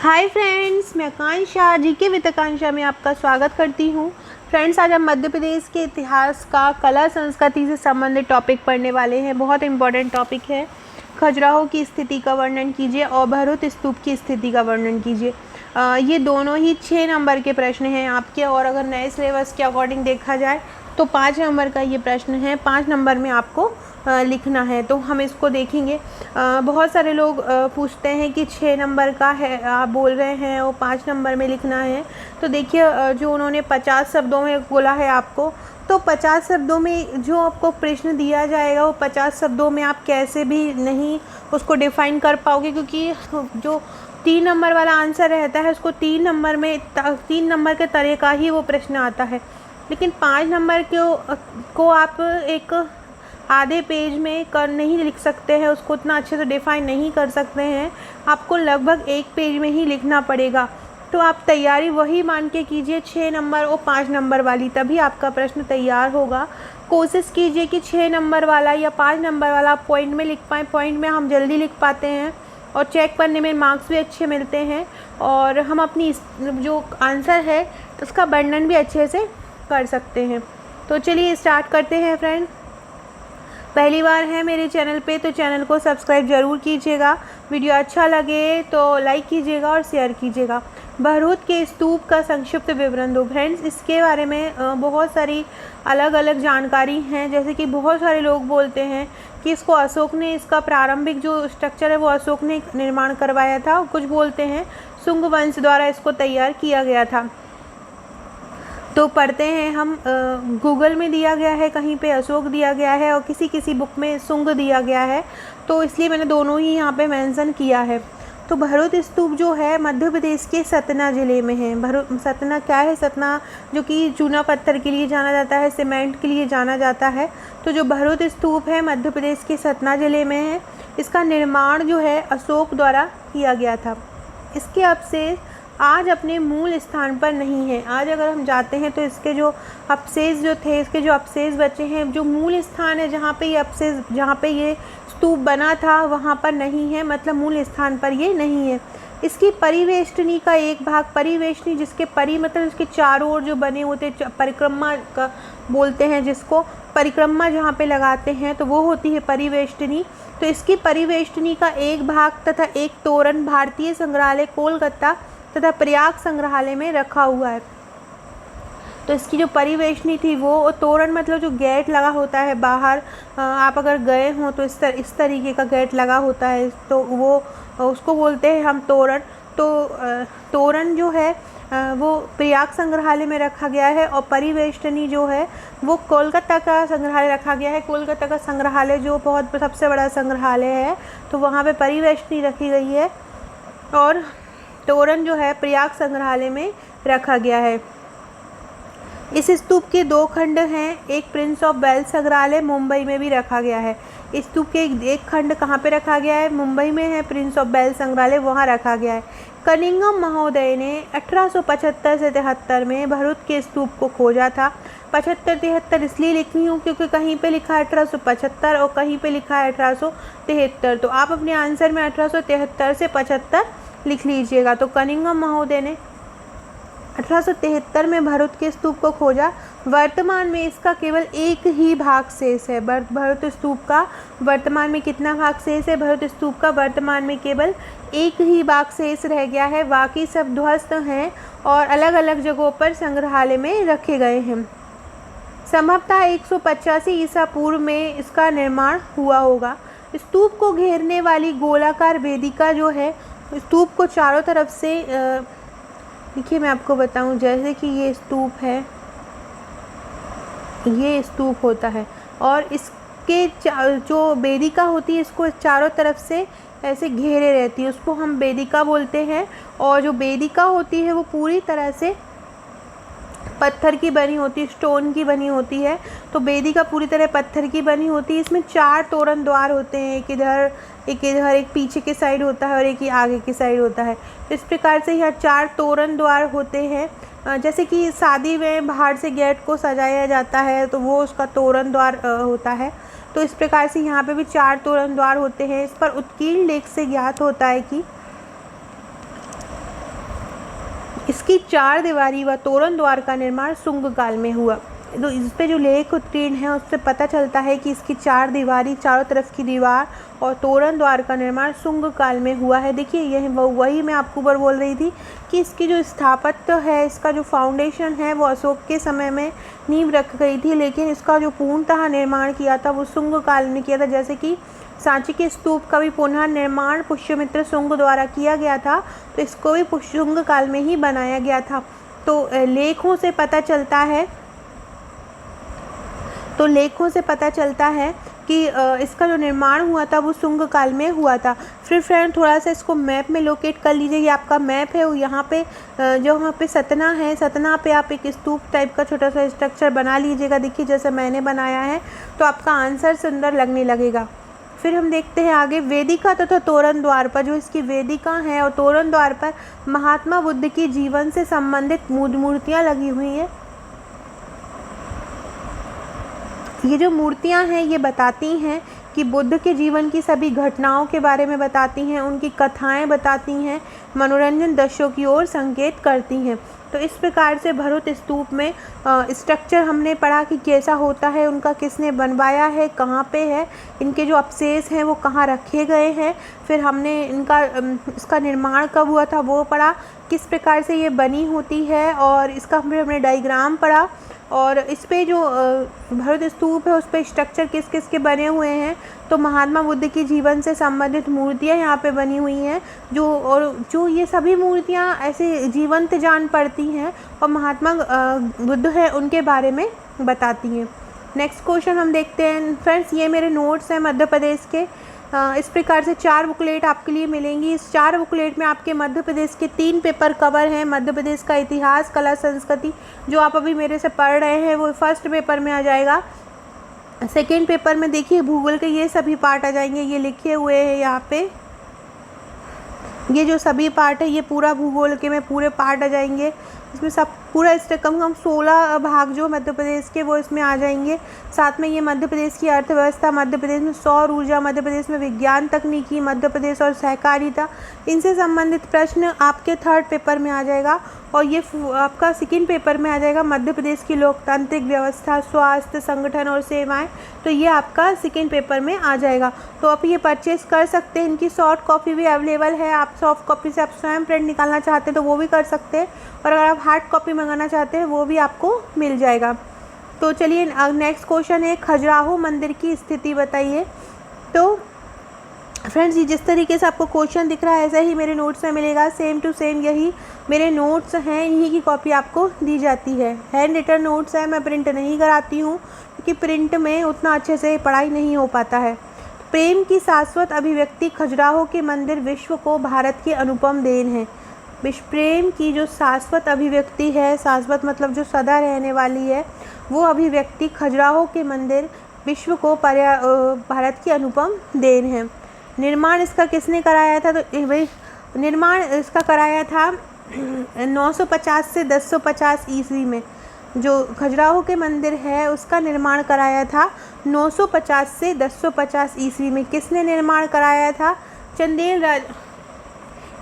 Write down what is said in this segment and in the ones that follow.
Hi friends, मैं आकांक्षा GK with आकांक्षा में आपका स्वागत करती हूँ। फ्रेंड्स, आज हम मध्य प्रदेश के इतिहास का कला संस्कृति से संबंधित टॉपिक पढ़ने वाले हैं। बहुत इंपॉर्टेंट टॉपिक है। खजुराहो की स्थिति का वर्णन कीजिए और भरूच स्तूप की स्थिति का वर्णन कीजिए। ये दोनों ही 6 नंबर के प्रश्न हैं आपके, और अगर नए सिलेबस के अकॉर्डिंग देखा जाए तो 5 नंबर का ये प्रश्न है। 5 नंबर में आपको लिखना है, तो हम इसको देखेंगे। बहुत सारे लोग पूछते हैं कि 6 नंबर का है, आप बोल रहे हैं वो 5 नंबर में लिखना है। तो देखिए, जो उन्होंने 50 शब्दों में बोला है आपको, तो 50 शब्दों में जो आपको प्रश्न दिया जाएगा वो 50 शब्दों में आप कैसे भी नहीं उसको डिफ़ाइन कर पाओगे, क्योंकि जो 3 नंबर वाला आंसर रहता है उसको 3 नंबर के तरह का ही वो प्रश्न आता है। लेकिन 5 नंबर को आप एक आधे पेज में कर नहीं लिख सकते हैं, उसको उतना अच्छे से डिफ़ाइन नहीं कर सकते हैं। आपको लगभग 1 पेज में ही लिखना पड़ेगा। तो आप तैयारी वही मान के कीजिए, 6 नंबर और 5 नंबर वाली, तभी आपका प्रश्न तैयार होगा। कोशिश कीजिए कि 6 नंबर वाला या 5 नंबर वाला आप पॉइंट में लिख पाएँ। पॉइंट में हम जल्दी लिख पाते हैं और चेक करने में मार्क्स भी अच्छे मिलते हैं, और हम अपनी जो आंसर है उसका वर्णन भी अच्छे से कर सकते हैं। तो चलिए स्टार्ट करते हैं फ्रेंड। पहली बार है मेरे चैनल पे तो चैनल को सब्सक्राइब ज़रूर कीजिएगा। वीडियो अच्छा लगे तो लाइक कीजिएगा और शेयर कीजिएगा। भरूच के स्तूप का संक्षिप्त विवरण दो। फ्रेंड्स, इसके बारे में बहुत सारी अलग अलग जानकारी हैं। जैसे कि बहुत सारे लोग बोलते हैं कि इसको अशोक ने, इसका प्रारंभिक जो स्ट्रक्चर है वो अशोक ने निर्माण करवाया था। कुछ बोलते हैं शुंग वंश द्वारा इसको तैयार किया गया था। तो पढ़ते हैं हम, गूगल में दिया गया है, कहीं पे अशोक दिया गया है और किसी बुक में शुंग दिया गया है, तो इसलिए मैंने दोनों ही यहाँ पे मेंशन किया है। तो भरूच स्तूप जो है मध्य प्रदेश के सतना ज़िले में है। सतना क्या है? सतना जो कि चूना पत्थर के लिए जाना जाता है, सीमेंट के लिए जाना जाता है। तो जो भरूच स्तूप है मध्य प्रदेश के सतना ज़िले में है। इसका निर्माण जो है अशोक द्वारा किया गया था। इसके अवशेष आज अपने मूल स्थान पर नहीं है। आज अगर हम जाते हैं तो इसके जो अवशेष जो थे, इसके जो अवशेष बचे हैं, जो मूल स्थान है जहाँ पे ये अवशेष, जहाँ पे ये स्तूप बना था वहाँ पर नहीं है, मतलब मूल स्थान पर ये नहीं है। इसकी परिवेष्टनी का एक भाग, परिवेष्टनी जिसके मतलब इसके चारों ओर जो बने होते, परिक्रमा का बोलते हैं जिसको, परिक्रमा जहाँ पे लगाते हैं तो वो होती है परिवेष्टनी। तो इसकी परिवेष्टनी का एक भाग तथा एक तोरण भारतीय संग्रहालय कोलकाता तथा प्रयाग संग्रहालय में रखा हुआ है। तो इसकी जो परिवेष्टनी थी वो तोरण, मतलब जो गेट लगा होता है बाहर, आप अगर गए हों तो इस तरीके का गेट लगा होता है, तो वो उसको बोलते हैं हम तोरण। तो तोरण जो है वो प्रयाग संग्रहालय में रखा गया है, और परिवेष्टनी जो है वो कोलकाता का संग्रहालय रखा गया है। कोलकाता का संग्रहालय जो बहुत सबसे बड़ा संग्रहालय है, तो वहाँ पे परिवेष्टनी रखी गई है, और तोरण जो है प्रयाग संग्रहालय में रखा गया है। इस स्तूप के 2 खंड हैं। एक प्रिंस ऑफ वेल्स संग्रहालय मुंबई में भी रखा गया है। इस स्तूप के एक खंड कहाँ पे रखा गया है? मुंबई में है प्रिंस ऑफ वेल्स संग्रहालय, वहाँ रखा गया है। कनिंघम महोदय ने 1875 से 73 में भरूच के स्तूप को खोजा था। 75-73 इसलिए लिखी हूँ क्योंकि कहीं पे लिखा है 1875 और कहीं पे लिखा है 1873, तो आप अपने आंसर में 1873 से 75 लिख लीजिएगा। तो कनिंघम महोदय ने 1873 में भरूच के स्तूप को खोजा। वर्तमान में इसका केवल एक ही भाग शेष है। भरूच स्तूप का वर्तमान में कितना भाग शेष है? भरूच स्तूप का वर्तमान में केवल एक ही भाग शेष रह गया है, बाकी सब ध्वस्त हैं और अलग अलग जगहों पर संग्रहालय में रखे गए हैं। संभवतः 185 ईसा पूर्व में इसका निर्माण हुआ होगा। स्तूप को घेरने वाली गोलाकार वेदिका जो है, स्तूप को चारों तरफ से, देखिए मैं आपको बताऊं, जैसे कि ये स्तूप है, ये स्तूप होता है, और इसके जो वेदिका होती है इसको चारों तरफ से ऐसे घेरे रहती है, उसको हम वेदिका बोलते हैं। और जो वेदिका होती है वो पूरी तरह से पत्थर की बनी होती है, स्टोन की बनी होती है। तो वेदिका पूरी तरह पत्थर की बनी होती है। इसमें 4 तोरण द्वार होते हैं, एक इधर, एक पीछे के साइड होता है और एक ही आगे की साइड होता है। इस प्रकार से यहाँ 4 तोरण द्वार होते हैं। जैसे कि शादी में बाहर से गेट को सजाया जाता है तो वो उसका तोरण द्वार होता है। तो इस प्रकार से यहाँ पे भी 4 तोरण द्वार होते हैं। इस पर उत्कीर्ण लेख से ज्ञात होता है कि इसकी 4 दीवारी व तोरण द्वार का निर्माण शुंग काल में हुआ। तो इस पे जो लेख उत्कीर्ण है उससे पता चलता है कि इसकी 4 दीवारी, चारों तरफ की दीवार और तोरण द्वार का निर्माण शुंग काल में हुआ है। देखिए यह वही मैं आपको ऊपर बोल रही थी कि इसकी जो स्थापत्य है, इसका जो फाउंडेशन है वो अशोक के समय में नींव रख गई थी, लेकिन इसका जो पूर्णतः निर्माण किया था वो शुंग काल में किया था। जैसे कि सांची के स्तूप का भी पुनः निर्माण पुष्यमित्र शुंग द्वारा किया गया था, तो इसको भी शुंग काल में ही बनाया गया था। तो लेखों से पता चलता है कि इसका जो निर्माण हुआ था वो शुंग काल में हुआ था। फिर फ्रेंड थोड़ा सा इसको मैप में लोकेट कर लीजिए। ये आपका मैप है, यहाँ पे जो वहाँ पे सतना है, सतना पे आप एक स्तूप टाइप का छोटा सा स्ट्रक्चर बना लीजिएगा। देखिए जैसे मैंने बनाया है, तो आपका आंसर सुंदर लगने लगेगा। फिर हम देखते हैं आगे, वेदिका तथा तोरण द्वार पर, जो इसकी वेदिका है और तोरण द्वार पर महात्मा बुद्ध की जीवन से संबंधित मूर्तियाँ लगी हुई हैं। ये जो मूर्तियाँ हैं ये बताती हैं कि बुद्ध के जीवन की सभी घटनाओं के बारे में बताती हैं, उनकी कथाएं बताती हैं, मनोरंजन दृश्यों की ओर संकेत करती हैं। तो इस प्रकार से भरूच स्तूप में स्ट्रक्चर हमने पढ़ा कि कैसा होता है, उनका किसने बनवाया है, कहाँ पे है, इनके जो अवशेष हैं वो कहाँ रखे गए हैं। फिर हमने इसका निर्माण कब हुआ था वो पढ़ा, किस प्रकार से ये बनी होती है, और इसका फिर हमने डायग्राम पढ़ा। और इस पे जो भरूच स्तूप है उस पे स्ट्रक्चर किस किस के बने हुए हैं, तो महात्मा बुद्ध की जीवन से संबंधित मूर्तियाँ यहाँ पे बनी हुई हैं, जो ये सभी मूर्तियाँ ऐसे जीवंत जान पड़ती हैं और महात्मा बुद्ध है उनके बारे में बताती हैं। नेक्स्ट क्वेश्चन हम देखते हैं फ्रेंड्स। ये मेरे नोट्स हैं मध्य प्रदेश के। इस प्रकार से 4 बुकलेट आपके लिए मिलेंगी। इस 4 बुकलेट में आपके मध्य प्रदेश के 3 पेपर कवर हैं। मध्य प्रदेश का इतिहास, कला, संस्कृति जो आप अभी मेरे से पढ़ रहे हैं वो फर्स्ट पेपर में आ जाएगा। सेकेंड पेपर में देखिए भूगोल के ये सभी पार्ट आ जाएंगे, ये लिखे हुए हैं यहाँ पे। ये जो सभी पार्ट है ये पूरा भूगोल के में पूरे पार्ट आ जाएंगे। इसमें सब पूरा इस कम से कम 16 भाग जो मध्य प्रदेश के वो इसमें आ जाएंगे। साथ में ये मध्य प्रदेश की अर्थव्यवस्था, मध्य प्रदेश में सौर ऊर्जा, मध्य प्रदेश में विज्ञान तकनीकी, मध्य प्रदेश और सहकारिता, इनसे संबंधित प्रश्न आपके थर्ड पेपर में आ जाएगा। और ये आपका सेकेंड पेपर में आ जाएगा मध्य प्रदेश की लोकतांत्रिक व्यवस्था, स्वास्थ्य, संगठन और सेवाएं। तो ये आपका सेकेंड पेपर में आ जाएगा। तो आप ये परचेज कर सकते हैं। इनकी सॉफ्ट कॉपी भी अवेलेबल है। आप सॉफ्ट कॉपी से आप स्वयं प्रिंट निकालना चाहते हैं तो वो भी कर सकते हैं, और अगर आप हार्ड कॉपी मंगाना चाहते हैं वो भी आपको मिल जाएगा। तो चलिए नेक्स्ट क्वेश्चन है, खजुराहो मंदिर की स्थिति बताइए। तो फ्रेंड्स ये जिस तरीके से आपको क्वेश्चन दिख रहा है ऐसा ही मेरे नोट्स में मिलेगा, सेम टू सेम यही मेरे नोट्स हैं, इन्हीं की कॉपी आपको दी जाती है। हैंड रिटन नोट्स है, मैं प्रिंट नहीं कराती हूँ क्योंकि प्रिंट में उतना अच्छे से पढ़ाई नहीं हो पाता है। प्रेम की शाश्वत अभिव्यक्ति खजुराहो के मंदिर विश्व को भारत की अनुपम देन है। विश्व प्रेम की जो शाश्वत अभिव्यक्ति है, शाश्वत मतलब जो सदा रहने वाली है, वो अभिव्यक्ति खजुराहो के मंदिर विश्व को भारत की अनुपम देन है। निर्माण इसका किसने कराया था? तो भाई निर्माण इसका कराया था 950 से 1050 ईस्वी में। जो खजुराहो के मंदिर है उसका निर्माण कराया था 950 से 1050 ईस्वी में। किसने निर्माण कराया था? चंदेल राजा।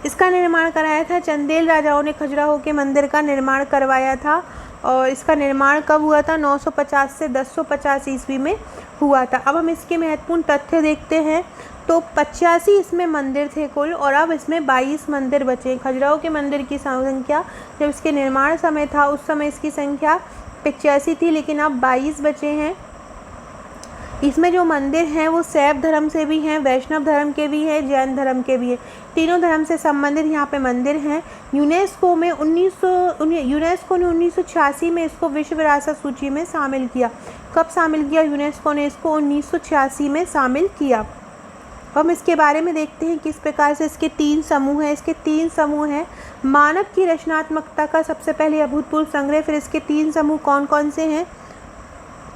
इसका निर्माण कराया था चंदेल राजाओं ने खजुराहो के मंदिर का निर्माण करवाया था। और इसका निर्माण कब हुआ था? 950 से 1050 ईस्वी में हुआ था। अब हम इसके महत्वपूर्ण तथ्य देखते हैं। तो 85 इसमें मंदिर थे कुल, और अब इसमें 22 मंदिर बचे। खजुराहो के मंदिर की संख्या जब इसके निर्माण समय था उस समय इसकी संख्या 85 थी, लेकिन अब 22 बचे हैं। इसमें जो मंदिर हैं वो शैव धर्म से भी हैं, वैष्णव धर्म के भी हैं, जैन धर्म के भी हैं। तीनों धर्म से संबंधित यहाँ पे मंदिर हैं। यूनेस्को ने 1986 में इसको विश्व विरासत सूची में शामिल किया। कब शामिल किया यूनेस्को ने इसको? 1986 में शामिल किया। हम इसके बारे में देखते हैं किस प्रकार से इसके 3 समूह हैं। इसके 3 समूह हैं। मानव की रचनात्मकता का सबसे पहले अभूतपूर्व संग्रह। फिर इसके 3 समूह कौन कौन से हैं?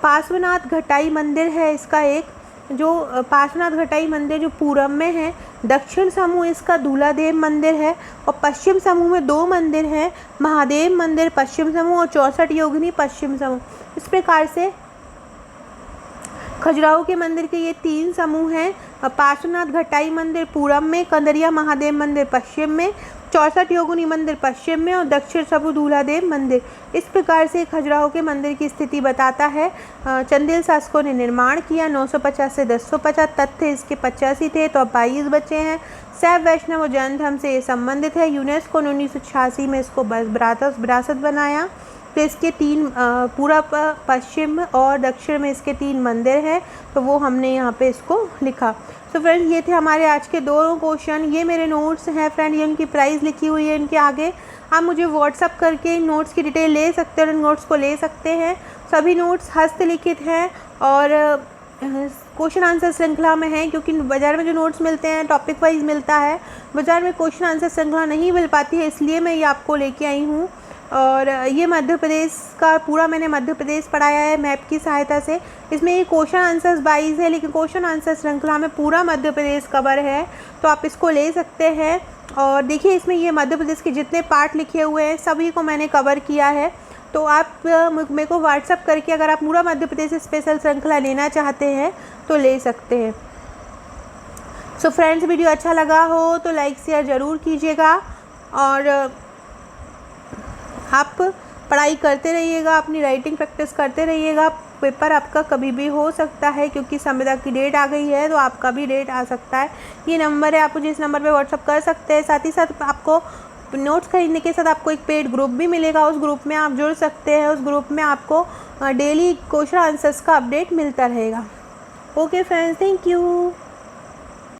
पार्श्वनाथ घटाई मंदिर है इसका एक, जो पार्श्वनाथ घटाई मंदिर जो पूरब में है। दक्षिण समूह इसका दूलादेव मंदिर है। और पश्चिम समूह में 2 मंदिर हैं, महादेव मंदिर पश्चिम समूह और 64 योगिनी पश्चिम समूह। इस प्रकार से खजुराहो के मंदिर के ये 3 समूह हैं। पार्श्वनाथ घटाई मंदिर पूरब में, कंदरिया महादेव मंदिर पश्चिम में, 64 योगिनी मंदिर पश्चिम में और दक्षिण सबू दूल्हादेव मंदिर। इस प्रकार से खजुराहो के मंदिर की स्थिति बताता है। चंदेल शासकों ने निर्माण किया। 950 से 1050 तथ्य इसके 85 थे, तो अब 22 बचे हैं। शैव वैष्णव और जैन धर्म से ये संबंधित है। यूनेस्को ने 1986 में इसको विरासत बनाया। तो इसके 3 पूरब, पश्चिम और दक्षिण में इसके 3 मंदिर हैं, तो वो हमने यहाँ पे इसको लिखा। तो फ्रेंड्स ये थे हमारे आज के 2 क्वेश्चन। ये मेरे नोट्स हैं फ्रेंड, ये उनकी प्राइस लिखी हुई है इनके आगे। आप मुझे व्हाट्सअप करके इन नोट्स की डिटेल ले सकते हैं और इन नोट्स को ले सकते हैं। सभी नोट्स हस्तलिखित हैं और क्वेश्चन आंसर श्रृंखला में है, क्योंकि बाज़ार में जो नोट्स मिलते हैं टॉपिक वाइज मिलता है, बाज़ार में क्वेश्चन आंसर श्रृंखला नहीं मिल पाती है, इसलिए मैं ये आपको लेके आई हूँ। और ये मध्य प्रदेश का पूरा मैंने मध्य प्रदेश पढ़ाया है मैप की सहायता से। इसमें ये क्वेश्चन आंसर्स 22 है, लेकिन क्वेश्चन आंसर श्रृंखला में पूरा मध्य प्रदेश कवर है, तो आप इसको ले सकते हैं। और देखिए इसमें ये मध्य प्रदेश के जितने पार्ट लिखे हुए हैं सभी को मैंने कवर किया है। तो आप मेरे को व्हाट्सअप करके अगर आप पूरा मध्य प्रदेश स्पेशल श्रृंखला लेना चाहते हैं तो ले सकते हैं। सो फ्रेंड्स, वीडियो अच्छा लगा हो तो लाइक शेयर ज़रूर कीजिएगा और आप पढ़ाई करते रहिएगा, अपनी राइटिंग प्रैक्टिस करते रहिएगा। पेपर आपका कभी भी हो सकता है, क्योंकि संविदा की डेट आ गई है, तो आपका भी डेट आ सकता है। ये नंबर है, आप मुझे इस नंबर पे व्हाट्सअप कर सकते हैं। साथ ही साथ आपको नोट्स खरीदने के साथ आपको एक पेड ग्रुप भी मिलेगा, उस ग्रुप में आप जुड़ सकते हैं। उस ग्रुप में आपको डेली क्वेश्चन आंसर्स का अपडेट मिलता रहेगा। Okay friends, thank you.